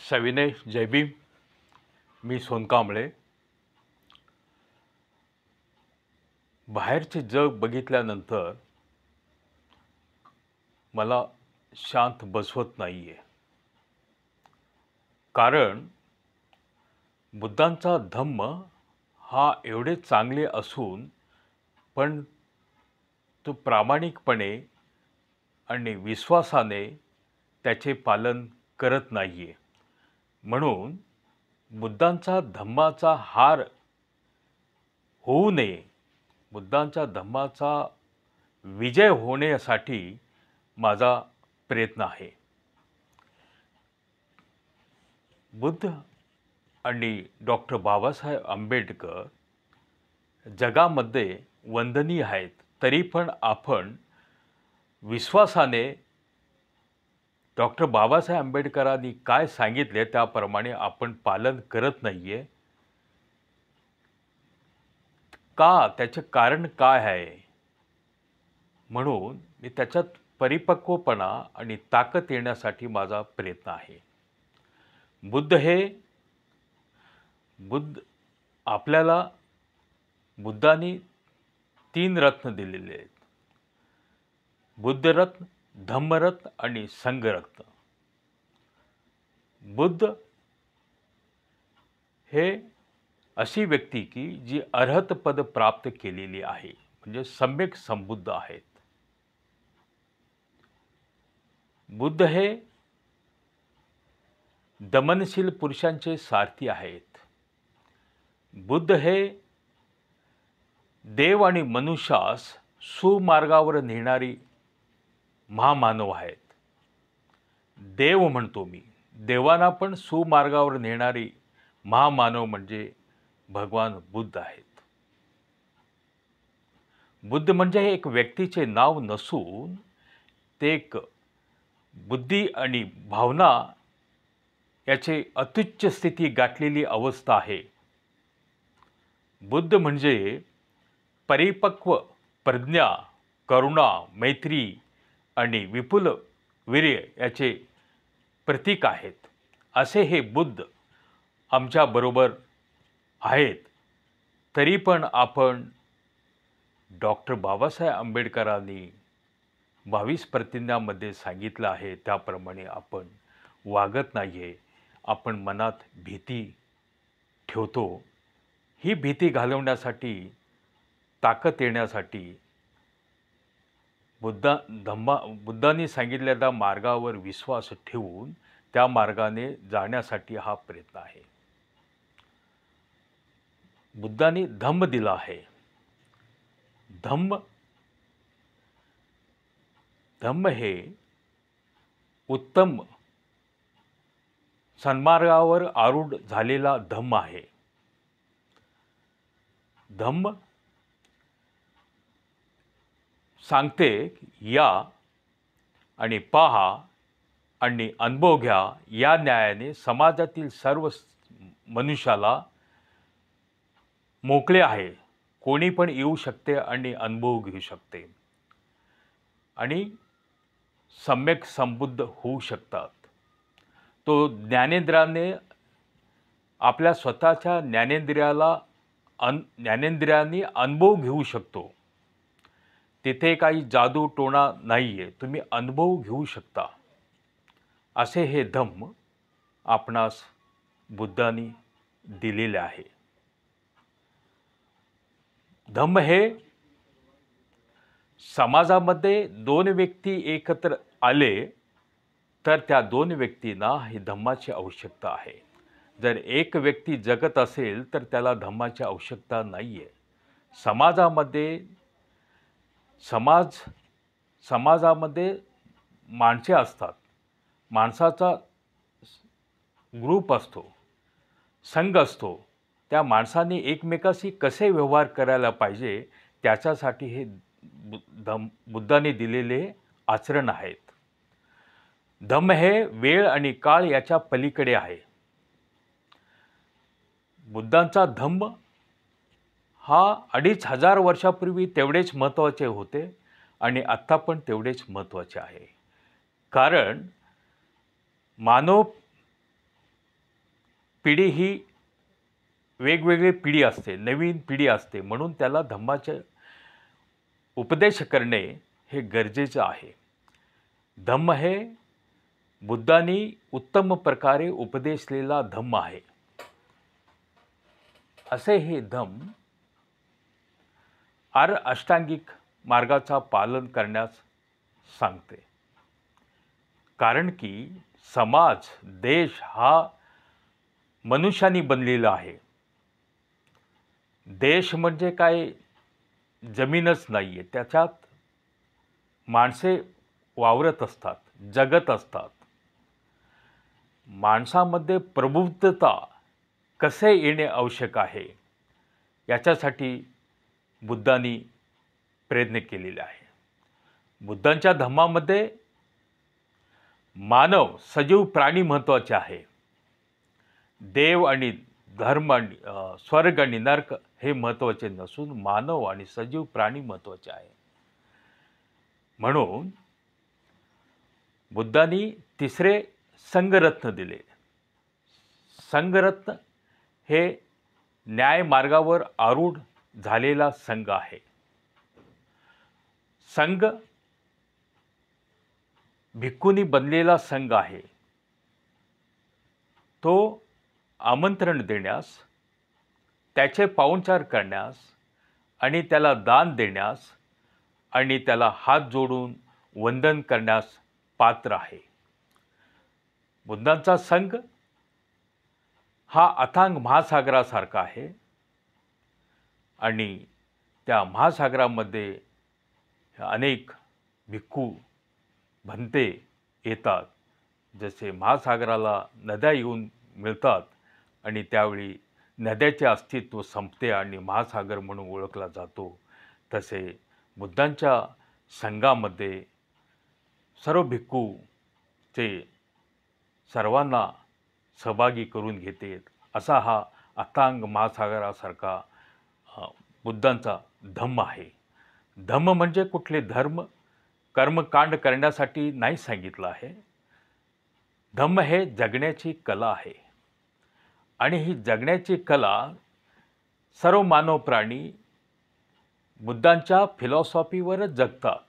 सविनय जय भीम. मी सोनकांबळे. बाहेरचे जग बघितल्यानंतर मला शांत बसवत नाही आहे. कारण बुद्धांचा धम्म हा एवढे चांगले असून पण तो प्रामाणिकपणे आणि विश्वासाने त्याचे पालन करत नाही आहे. म्हणून बुद्धांचा धम्माचा हार होऊ नये, बुद्धांच्या धम्माचा विजय होण्यासाठी माझा प्रयत्न आहे. बुद्ध आणि डॉक्टर बाबासाहेब आंबेडकर जगामध्ये वंदनीय आहेत, तरी पण आपण विश्वासाने डॉक्टर बाबासाहेब आंबेडकरांनी काय सांगितले त्याप्रमाणे आपण पालन करत नाही आहे. का? त्याचे कारण काय आहे? म्हणून मी त्याच्यात परिपक्वपणा आणि ताकद येण्यासाठी माझा प्रयत्न आहे. बुद्ध आपल्याला बुद्धांनी 3 रत्न दिलेले आहेत. बुद्धरत्न, धम्मरत्न आणि संघरत्न. बुद्ध हे अशी व्यक्ती की जी अर्हत पद प्राप्त केलेली आहे, म्हणजे सम्यक संबुद्ध आहेत. बुद्ध हे दमनशील पुरुषांचे सारथी आहेत. बुद्ध हे देव आणि मनुष्यास सुमार्गावर नेणारी महामानव आहेत. देव म्हणतो मी, देवांना पण सुमार्गावर नेणारी महामानव म्हणजे भगवान बुद्ध आहेत. बुद्ध म्हणजे हे एक व्यक्तीचे नाव नसून ते एक बुद्धी आणि भावना याचे अत्युच्च स्थिती गाठलेली अवस्था आहे. बुद्ध म्हणजे परिपक्व प्रज्ञा, करुणा, मैत्री आणि विपुल वीर्य याचे प्रतीक आहेत. असे हे बुद्ध आमच्याबरोबर आहेत. तरी पण आपण डॉक्टर बाबासाहेब आंबेडकरांनी 22 प्रतिज्ञांमध्ये सांगितलं आहे त्याप्रमाणे आपण वागत नाही आहे. आपण मनात भीती ठेवतो. ही भीती घालवण्यासाठी, ताकद येण्यासाठी बुद्धांनी सांगितलेल्या मार्गावर विश्वास ठेवून त्या मार्गाने जाण्यासाठी हा प्रयत्न आहे. बुद्धांनी धम्म दिला आहे. धम्म हे उत्तम सन्मार्गावर आरूढ झालेला धम्म आहे. धम्म सांगते या आणि पहा आणि अनुभव घ्या. या न्यायाने समाजातील सर्व मनुष्याला मोकळे आहे. कोणी पण येऊ शकते आणि अनुभव घेऊ शकते आणि सम्यक संबुद्ध होऊ शकतात. तो ज्ञानेंद्रियाने आपल्या स्वतःच्या ज्ञानेंद्रियांनी अनुभव घेऊ शकतो. तिथे काही जादू टोणा नाही आहे. तुम्ही अनुभव घेऊ शकता. असे हे धम्म आपणास बुद्धांनी दिलेले आहे. धम्म हे समाजामध्ये 2 व्यक्ती एकत्र आले तर त्या 2 व्यक्तींना ही धम्माची आवश्यकता आहे. जर एक व्यक्ती जगत असेल तर त्याला धम्माची आवश्यकता नाही आहे. समाजामध्ये माणसे असतात. माणसाचा ग्रुप असतो, संघ असतो. त्या माणसाने एकमेकाशी कसे व्यवहार करायला पाहिजे त्याच्यासाठी हे बुद्धांनी दिलेले आचरण आहेत. धम्म हे वेळ आणि काळ याच्या पलीकडे आहे. बुद्धांचा धम्म हा 2500 वर्षापूर्वी तेवढेच महत्त्वाचे होते आणि आत्ता पण तेवढेच महत्त्वाचे आहे. कारण मानव पिढी ही वेगवेगळी पिढी असते, नवीन पिढी असते, म्हणून त्याला धम्माचे उपदेश करणे हे गरजेचं आहे. धम्म हे बुद्धांनी उत्तम प्रकारे उपदेशलेला धम्म आहे. असे हे धम्म अष्टांगिक मार्गाचा पालन करण्यास सांगते. कारण की समाज, देश हा मनुष्यानी बनलेला आहे. देश म्हणजे काय जमीनच नाही आहे, त्याच्यात माणसे वावरत असतात, जगत असतात. माणसामध्ये प्रबुद्धता कसे येणे आवश्यक आहे याच्यासाठी बुद्धांनी प्रयत्न केलेले आहे. बुद्धांच्या धम्मामध्ये मानव, सजीव प्राणी महत्त्वाचे आहे. देव आणि धर्म आणि स्वर्ग आणि नरक हे महत्त्वाचे नसून मानव आणि सजीव प्राणी महत्त्वाचे आहे. म्हणून बुद्धांनी तिसरे संघरत्न दिले. संघरत्न हे न्याय मार्गावर आरूढ झालेला संघ आहे. संघ भिक्खूंनी बनलेला संघ आहे. तो आमंत्रण देण्यास, त्याचे पाहुणचार करण्यास आणि त्याला दान देण्यास आणि त्याला हात जोडून वंदन करण्यास पात्र आहे. बुद्धांचा संघ हा अथांग महासागरासारखा आहे आणि त्या महासागरामध्ये अनेक भिक्खू भंते येतात. जसे महासागराला नद्या येऊन मिळतात आणि त्यावेळी नद्याचे अस्तित्व संपते आणि महासागर म्हणून ओळखला जातो, तसे बुद्धांच्या संघामध्ये सर्व भिक्खू ते सर्वांना सहभागी करून घेते. असा हा अथांग महासागरासारखा बुद्धांचा धम्म आहे. धम्म म्हणजे कुठले धर्म, कर्मकांड करण्यासाठी नाही सांगितलं आहे. धम्म हे जगण्याची कला आहे आणि ही जगण्याची कला सर्व मानव प्राणी बुद्धांच्या फिलॉसॉफीवरच जगतात,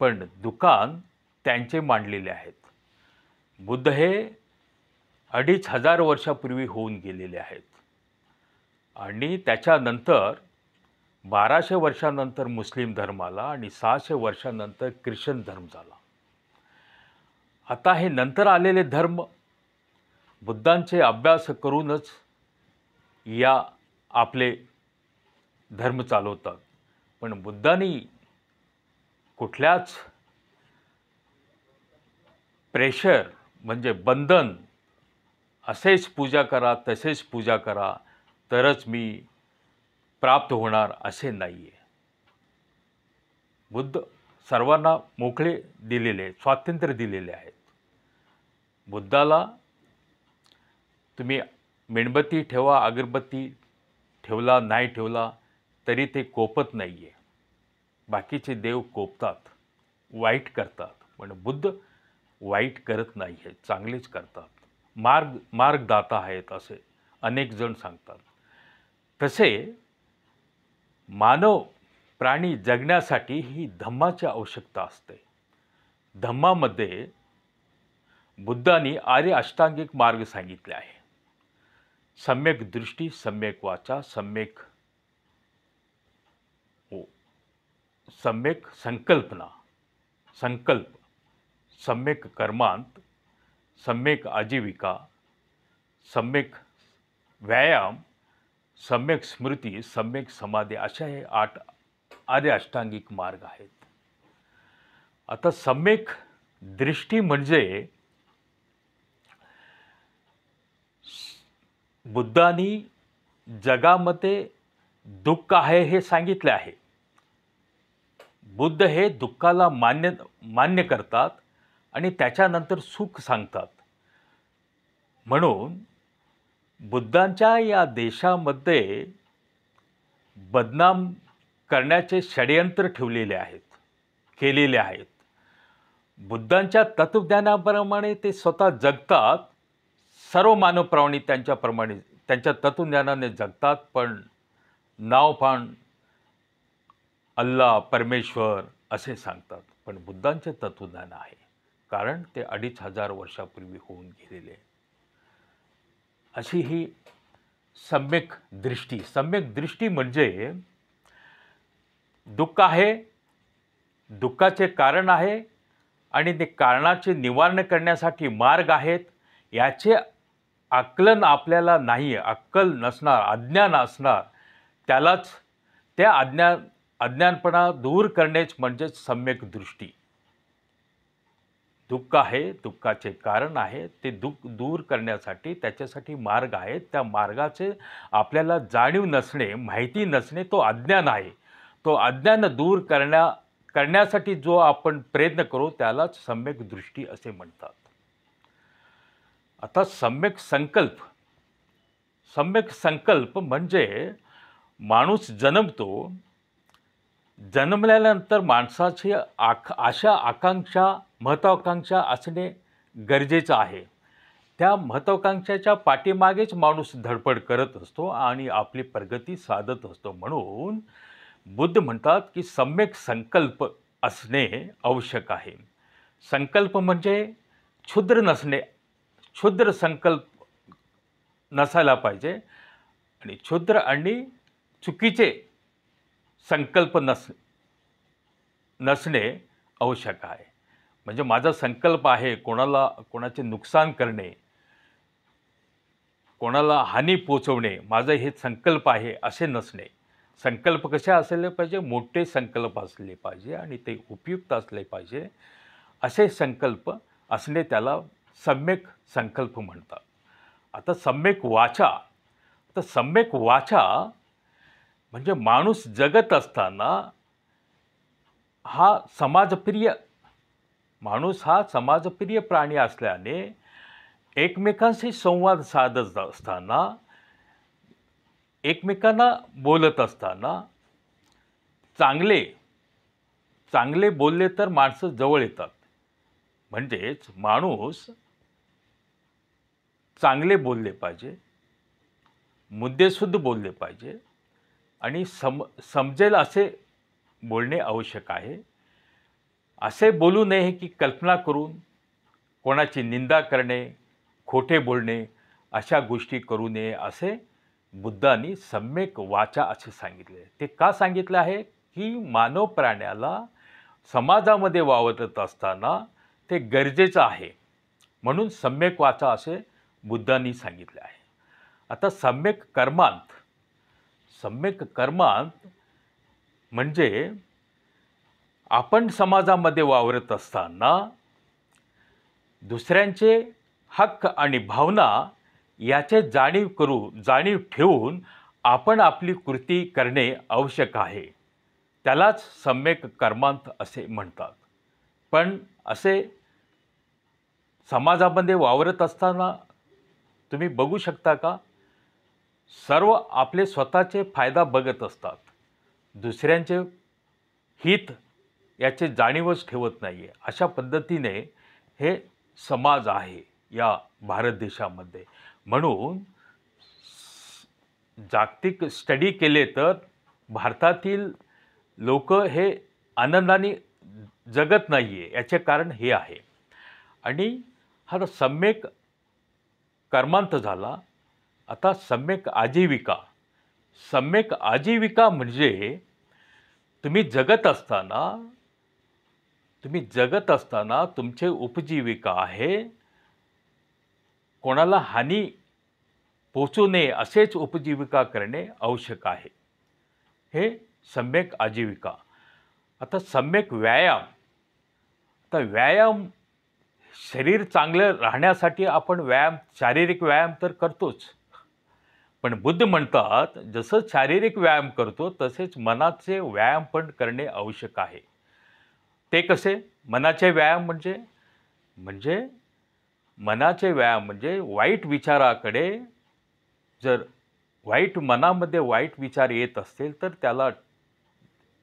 पण दुकान त्यांचे मांडलेले आहेत. बुद्ध हे 2500 वर्षापूर्वी होऊन गेलेले आहेत आणि त्याच्यानंतर 1200 वर्षानंतर मुस्लिम धर्म आला आणि 600 वर्षानंतर ख्रिश्चन धर्म झाला. आता हे नंतर आलेले धर्म बुद्धांचे अभ्यास करूनच या आपले धर्म चालवतात. पण बुद्धांनी कुठल्याच प्रेशर म्हणजे बंधन, असेच पूजा करा, तसेच पूजा करा तरच मी प्राप्त होणार, असे नाही आहे. बुद्ध सर्वांना मोकळे दिलेले, स्वातंत्र्य दिलेले आहेत. बुद्धाला तुम्ही मेणबत्ती ठेवा, अगरबत्ती ठेवला, नाही ठेवला तरी ते कोपत नाही आहे. बाकीचे देव कोपतात, वाईट करतात, पण बुद्ध वाईट करत नाही आहेत, चांगलेच करतात. मार्गदाता आहेत असे अनेक जण सांगतात. तसे मानव प्राणी जगण्यासाठी ही धम्माची आवश्यकता असते. धम्मामध्ये बुद्धांनी आर्य अष्टांगिक मार्ग सांगितले आहे. सम्यक दृष्टी, सम्यक वाचा, सम्यक संकल्प, सम्यक कर्मांत, सम्यक आजीविका, सम्यक व्यायाम, सम्यक स्मृती, सम्यक समाधी, अशा हे 8 आर्य अष्टांगिक मार्ग आहेत. आता सम्यक दृष्टी म्हणजे बुद्धांनी जगामध्ये दुःख आहे हे सांगितले आहे. बुद्ध हे दुःखाला मान्य करतात आणि त्याच्यानंतर सुख सांगतात. म्हणून बुद्धांच्या या देशामध्ये बदनाम करण्याचे षडयंत्र केलेले आहेत. बुद्धांच्या तत्वज्ञानाप्रमाणे ते स्वतः जगतात, सर्व मानव प्राणी त्यांच्याप्रमाणे त्यांच्या तत्वज्ञानाने जगतात, पण नाव पण अल्लाह, परमेश्वर असे सांगतात. पण बुद्धांचे तत्वज्ञान आहे, कारण ते 2500 वर्षापूर्वी होऊन गेलेले. अशी ही सम्यक दृष्टी. सम्यक दृष्टी म्हणजे दुःख आहे, दुःखाचे कारण आहे आणि ते कारणाचे निवारण करण्यासाठी मार्ग आहेत, याचे आकलन आपल्याला नाही आहे. अक्कल नसणार, अज्ञान असणार, त्यालाच त्या अज्ञानपणा दूर करण्याच म्हणजेच सम्यक दृष्टी. दुःख आहे, दुःखाचे कारण आहे, ते दुःख दूर करण्यासाठी त्याच्यासाठी मार्ग आहेत. त्या मार्गाचे आपल्याला जाणीव नसणे, माहिती नसणे, तो अज्ञान आहे. तो अज्ञान दूर करण्यासाठी जो आपण प्रयत्न करू त्यालाच सम्यक दृष्टी असे म्हणतात. आता सम्यक संकल्प म्हणजे माणूस जन्मतो. जन्मल्यानंतर माणसाची आशा, आकांक्षा, महत्त्वाकांक्षा असणे गरजेचं आहे. त्या महत्त्वाकांक्षाच्या पाठीमागेच माणूस धडपड करत असतो आणि आपली प्रगती साधत असतो. म्हणून बुद्ध म्हणतात की सम्यक संकल्प असणे आवश्यक आहे. संकल्प म्हणजे क्षुद्र संकल्प नसायला पाहिजे आणि क्षुद्र आणि चुकीचे संकल्प नसणे आवश्यक आहे. म्हणजे माझा संकल्प आहे कोणाचे नुकसान करणे, कोणाला हानी पोचवणे, माझा हे संकल्प आहे असे नसणे. संकल्प कसे असले पाहिजे? मोठे संकल्प असले पाहिजे आणि ते उपयुक्त असले पाहिजे. असे संकल्प असणे त्याला सम्यक संकल्प म्हणतात. आता सम्यक वाचा म्हणजे माणूस जगत असताना माणूस हा समाजप्रिय प्राणी असल्याने एकमेकांशी संवाद साधत असताना, एकमेकांना बोलत असताना चांगले बोलले तर माणसं जवळ येतात. म्हणजेच माणूस चांगले बोलले पाहिजे, मुद्देसूद बोलले पाहिजे आणि समजेल असे बोलणे आवश्यक आहे. असे बोलू नये की कल्पना करून कोणाची निंदा करणे, खोटे बोलणे अशा गोष्टी करू नये असे बुद्धांनी सम्यक वाचा असे सांगितले. ते का सांगितले आहे की मानव प्राण्याला समाजामध्ये वावरत असताना ते गरजेचं आहे. म्हणून सम्यक वाचा असे बुद्धांनी सांगितले आहे. आता सम्यक कर्मांत म्हणजे आपण समाजामध्ये वावरत असताना दुसऱ्यांचे हक्क आणि भावना याचे जाणीव ठेवून आपण आपली कृती करणे आवश्यक आहे. त्यालाच सम्यक कर्मांत असे म्हणतात. पण असे समाजामध्ये वावरत असताना तुम्ही बघू शकता का, सर्व आपले स्वतःचे फायदा बघत असतात, दुसऱ्यांचे हित याचे जाणीवच ठेवत नाही आहे. अशा पद्धतीने हे समाज आहे या भारत देशामध्ये. म्हणून जागतिक स्टडी केले तर भारतातील लोक हे आनंदाने जगत नाही आहे. याचे कारण हे आहे. आणि हा सम्यक कर्मांत झाला. आता सम्यक आजीविका म्हणजे तुम्ही जगत असताना तुमचे उपजीविका आहे, कोणाला हानी पोचू नये असेच उपजीविका करणे आवश्यक आहे. हे सम्यक आजीविका. आता सम्यक व्यायाम शरीर चांगलं राहण्यासाठी आपण शारीरिक व्यायाम तर करतोच. पण बुद्ध म्हणतात जसं शारीरिक व्यायाम करतो तसेच मनाचे व्यायाम पण करणे आवश्यक आहे. ते कसे? मनाचे व्यायाम म्हणजे मनाचे व्यायाम म्हणजे वाईट विचाराकडे, जर मनामध्ये वाईट विचार येत असतील तर त्याला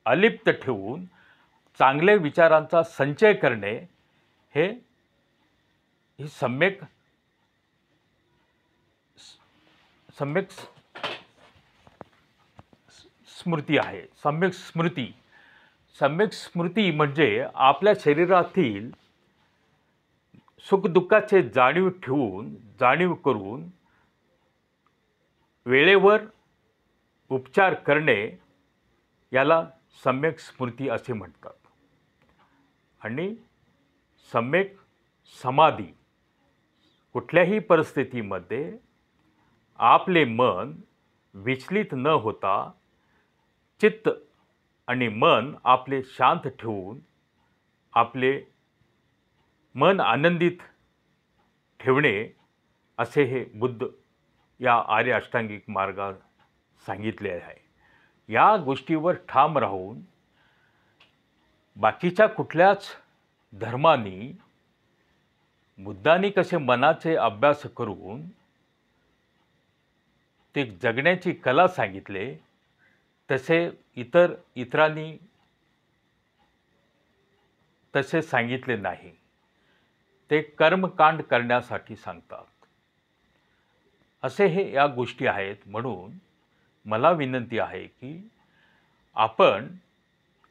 अलिप्त ठेवून चांगले विचारांचा संचय करणे ही सम्यक सम्यक स्मृती आहे. सम्यक स्मृती म्हणजे आपल्या शरीरातील सुखदुःखाचे जाणीव करून वेळेवर उपचार करणे याला सम्यक स्मृती असे म्हणतात. आणि सम्यक समाधी कुठल्याही परिस्थितीमध्ये आपले मन विचलित न होता चित्त आणि मन आपले शांत ठेवून आपले मन आनंदित ठेवणे असे हे बुद्ध या आर्य अष्टांगिक मार्गात सांगितले आहे. या गोष्टीवर ठाम राहून बाकीच्या कुठल्याच धर्मांनी बुद्धांनी कसे मनाचे अभ्यास करून ते जगण्याची कला सांगितले तसे इतरांनी तसे सांगितले नाही. ते कर्मकांड करण्यासाठी सांगतात. असे हे या गोष्टी आहेत. म्हणून मला विनंती आहे की आपण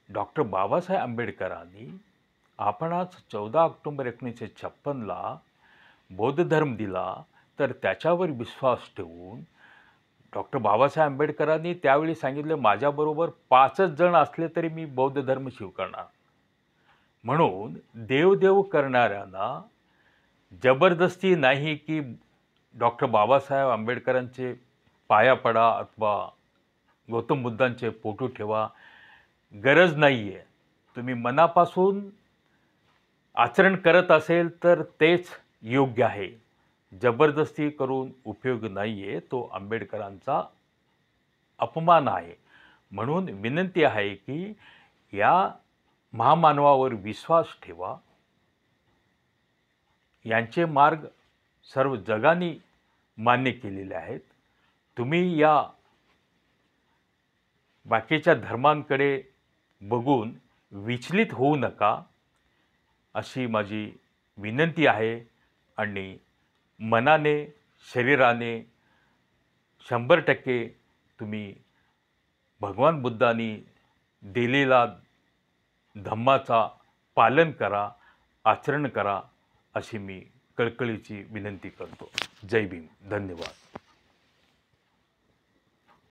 डॉक्टर बाबासाहेब आंबेडकरांनी आपण आज 14 ऑक्टोबर 1956ला बौद्ध धर्म दिला, तर त्याच्यावर विश्वास ठेवून डॉक्टर बाबासाहेब आंबेडकरांनी त्यावेळी सांगितले, माझ्याबरोबर 5च जण असले तरी मी बौद्ध धर्म स्वीकारणार. म्हणून देवदेव करणाऱ्यांना जबरदस्ती नाही की डॉक्टर बाबासाहेब आंबेडकरांचे पाया पडा अथवा गौतम बुद्धांचे फोटो ठेवा, गरज नाही आहे. तुम्ही मनापासून आचरण करत असेल तर तेच योग्य आहे. जबरदस्ती करून उपयोग नाही आहे. तो आंबेडकरांचा अपमान आहे. म्हणून विनंती आहे की या महामानवावर विश्वास ठेवा. यांचे मार्ग सर्व जगाने मान्य केलेले आहेत. तुम्ही या बाकीच्या धर्मांकडे बघून विचलित होऊ नका अशी माझी विनंती आहे. आणि मनाने शरीराने 100% तुम्ही भगवान बुद्धांनी दिलेला धम्माचा पालन करा, आचरण करा अशी मी कळकळीची विनंती करतो. जय भीम. धन्यवाद.